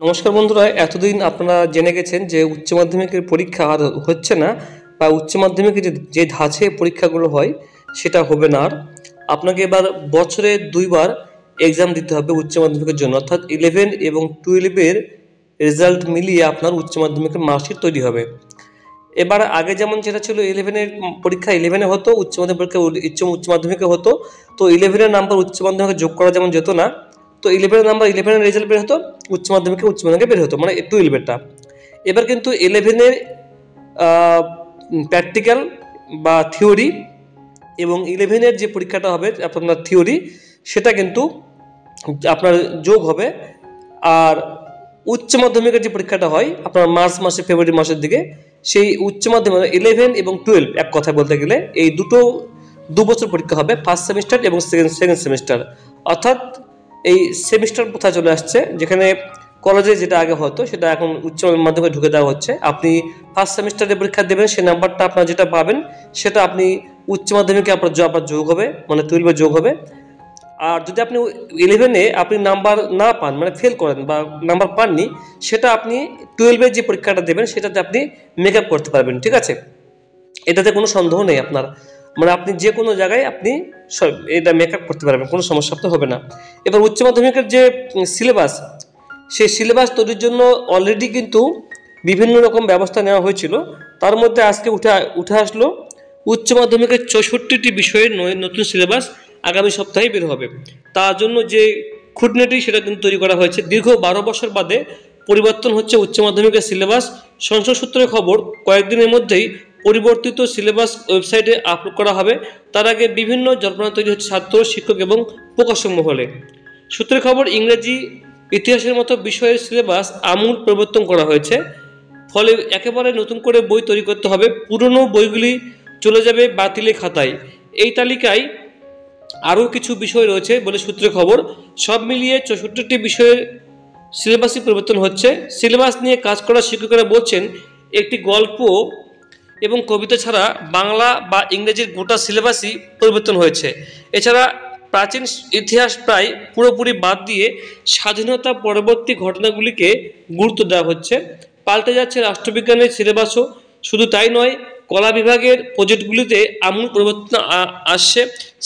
নমস্কার বন্ধুরা, এতদিন আপনারা জেনে গেছেন যে উচ্চ মাধ্যমিকের পরীক্ষা আর হচ্ছে না, বা উচ্চ মাধ্যমিকে যে ধাঁচে পরীক্ষাগুলো হয় সেটা হবে না। আর আপনাকে এবার বছরে দুইবার এক্সাম দিতে হবে উচ্চ মাধ্যমিকের জন্য, অর্থাৎ 11 এবং 12-এর রেজাল্ট মিলিয়ে আপনার উচ্চ মাধ্যমিকের মার্কশিট তৈরি হবে। এবার আগে যেমন যেটা ছিল 11-এর পরীক্ষা 11-এ হতো, উচ্চ মাধ্যমিক পরীক্ষা উচ্চ মাধ্যমিকে হতো। তো 11-এর নাম্বার উচ্চ মাধ্যমিকে যোগ করা যেমন যেত না, তো 11-এর নাম্বার 11-এর রেজাল্ট বের হতো, উচ্চ মাধ্যমিকে বের হতো, মানে 12-এরটা। এবার কিন্তু 11-এর প্র্যাকটিক্যাল বা থিওরি এবং 11-এর যে পরীক্ষাটা হবে আপনার থিওরি, সেটা কিন্তু আপনার যোগ হবে। আর উচ্চ মাধ্যমিকের যে পরীক্ষাটা হয় আপনার মার্চ মাসে ফেব্রুয়ারি মাসের দিকে, সেই উচ্চ মাধ্যমিক 11 এবং 12 এক কথায় বলতে গেলে এই দু বছর পরীক্ষা হবে, ফার্স্ট সেমিস্টার এবং সেকেন্ড সেমিস্টার। অর্থাৎ এই সেমিস্টার কোথায় চলে আসছে, যেখানে কলেজে যেটা আগে হতো সেটা এখন উচ্চ মাধ্যমিকে ঢুকে দেওয়া হচ্ছে। আপনি ফার্স্ট সেমিস্টারে পরীক্ষা দেবেন, সেই নাম্বারটা আপনার যেটা পাবেন সেটা আপনি উচ্চ মাধ্যমিকে আপনার যোগ হবে, মানে 12-এ যোগ হবে। আর যদি আপনি 11-এ আপনি নাম্বার না পান, মানে ফেল করেন বা নাম্বার পাননি, সেটা আপনি 12-এর যে পরীক্ষাটা দেবেন সেটাতে আপনি মেক আপ করতে পারবেন। ঠিক আছে, এটাতে কোনো সন্দেহ নেই আপনার, মানে আপনি যে কোনো জায়গায় আপনি এটা মেক আপ করতে পারবেন, কোনো সমস্যা আপনার হবে না। এবার উচ্চ মাধ্যমিকের যে সিলেবাস, সেই সিলেবাস তৈরির জন্য অলরেডি কিন্তু বিভিন্ন রকম ব্যবস্থা নেওয়া হয়েছিল। তার মধ্যে আজকে উঠে আসলো উচ্চ মাধ্যমিকের 64টি বিষয়ের নতুন সিলেবাস আগামী সপ্তাহে বের হবে। তার জন্য যে খুঁটিনাটি সেটা কিন্তু তৈরি করা হয়েছে। দীর্ঘ 12 বছর বাদে পরিবর্তন হচ্ছে উচ্চ মাধ্যমিকের সিলেবাস। সংসদ সূত্রের খবর, কয়েকদিনের মধ্যেই পরিবর্তিত সিলেবাস ওয়েবসাইটে আপলোড করা হবে। তার আগে বিভিন্ন জল্পনা তৈরি হচ্ছে ছাত্র, শিক্ষক এবং প্রকাশক মহলে। সূত্রের খবর, ইংরেজি, ইতিহাসের মতো বিষয়ের সিলেবাস আমূল পরিবর্তন করা হয়েছে। ফলে একেবারে নতুন করে বই তৈরি করতে হবে, পুরনো বইগুলি চলে যাবে বাতিলের খাতায়। এই তালিকায় আরও কিছু বিষয় রয়েছে বলে সূত্রে খবর। সব মিলিয়ে 64টি বিষয়ের সিলেবাসই পরিবর্তন হচ্ছে। সিলেবাস নিয়ে কাজ করা শিক্ষকেরা বলছেন, একটি গল্প এবং কবিতা ছাড়া বাংলা বা ইংরেজির গোটা সিলেবাসই পরিবর্তন হয়েছে। এছাড়া প্রাচীন ইতিহাস প্রায় পুরোপুরি বাদ দিয়ে স্বাধীনতা পরবর্তী ঘটনাগুলিকে গুরুত্ব দেওয়া হচ্ছে। পাল্টে যাচ্ছে রাষ্ট্রবিজ্ঞানের সিলেবাসও। শুধু তাই নয়, কলা বিভাগের প্রজেক্টগুলিতে আমূল পরিবর্তন আসছে।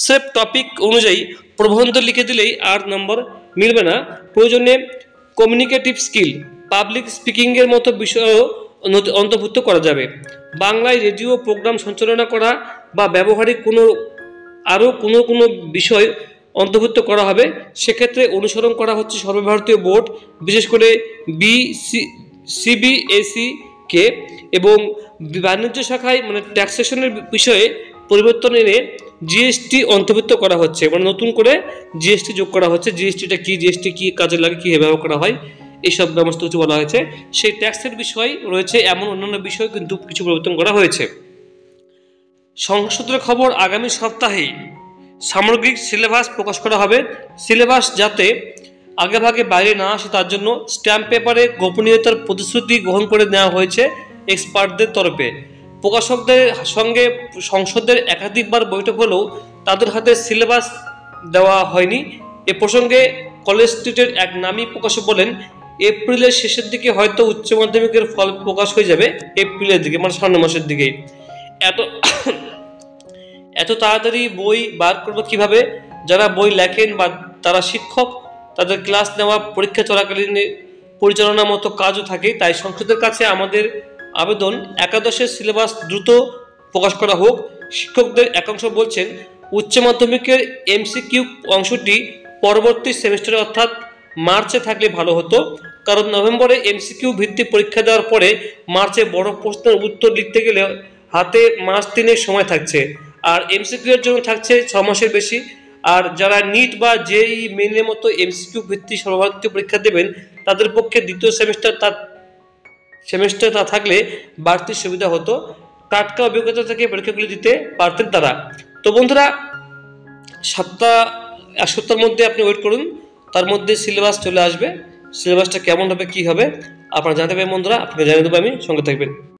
সেফ টপিক অনুযায়ী প্রবন্ধ লিখে দিলেই আর নম্বর মিলবে না, প্রয়োজনে কমিউনিকেটিভ স্কিল, পাবলিক স্পিকিংয়ের মতো বিষয়ও অন্তর্ভুক্ত করা যাবে। বাংলায় রেডিও প্রোগ্রাম সঞ্চালনা করা বা ব্যবহারিক আরও কোনো বিষয় অন্তর্ভুক্ত করা হবে। সেক্ষেত্রে অনুসরণ করা হচ্ছে সর্বভারতীয় বোর্ড, বিশেষ করে CBSE-কে, এবং বাণিজ্য শাখায় মানে ট্যাক্সেশনের বিষয়ে পরিবর্তন এনে জিএসটি অন্তর্ভুক্ত করা হচ্ছে, মানে নতুন করে জিএসটি যোগ করা হচ্ছে। জিএসটিটা কি, জিএসটি কি কাজে লাগে, কী ব্যবহার করা হয়, এইসব ব্যবস্থা কিছু বলা হয়েছে। সেই ট্যাক্সের বিষয় রয়েছে, এমন অন্যান্য বিষয় কিন্তু কিছু পরিবর্তন করা হয়েছে। সংসদের খবর, আগামী সপ্তাহেই সামগ্রিক সিলেবাস প্রকাশ করা হবে। সিলেবাস যাতে আগেভাগে বাইরে না আসে তার জন্য স্ট্যাম্প পেপারে গোপনীয়তার প্রতিশ্রুতি গ্রহণ করে নেওয়া হয়েছে এক্সপার্টদের তরফে। প্রকাশকদের সঙ্গে সংসদের একাধিকবার বৈঠক হলেও তাদের হাতে সিলেবাস দেওয়া হয়নি। এ প্রসঙ্গে কলেজ স্ট্রিটের এক নামী প্রকাশক বলেন, এপ্রিলের শেষের দিকে হয়তো উচ্চ মাধ্যমিকের ফল প্রকাশ হয়ে যাবে, এপ্রিলের দিকে, মানে সামনের মাসের দিকেই। এত তাড়াতাড়ি বই বার করবো কিভাবে? যারা বই লেখেন বা তারা শিক্ষক, তাদের ক্লাস নেওয়া, পরীক্ষা চলাকালীন পরিচালনার মতো কাজও থাকে। তাই সংসদের কাছে আমাদের আবেদন, একাদশের সিলেবাস দ্রুত প্রকাশ করা হোক। শিক্ষকদের একাংশ বলছেন, উচ্চ মাধ্যমিকের MCQ অংশটি পরবর্তী সেমিস্টারে অর্থাৎ মার্চে থাকলে ভালো হতো, কারণ নভেম্বরে MCQ ভিত্তিক পরীক্ষা দেওয়ার পরে মার্চে বড় প্রশ্নের উত্তর লিখতে গেলে হাতে মাস 3 সময় থাকছে, আর MCQ এর জন্য থাকছে 6 মাসের বেশি। আর যারা নিট বা JEE মেইনের মতো MCQ ভিত্তিক সর্বভারতীয় পরীক্ষা দেবেন, তাদের পক্ষে দ্বিতীয় সেমিস্টার থাকলে বাড়তি সুবিধা হতো। টাটকা অভিজ্ঞতা থেকে পরীক্ষাগুলি দিতে পারতেন তারা। তো বন্ধুরা, এক সপ্তাহের মধ্যে আপনি ওয়েট করুন, তার মধ্যে সিলেবাস চলে আসবে। সিলেবাসটা কেমন হবে, কি হবে আপনারা জানতে পারবেন বন্ধুরা, আপনাকে জানিয়ে দেবো আমি, সঙ্গে থাকবেন।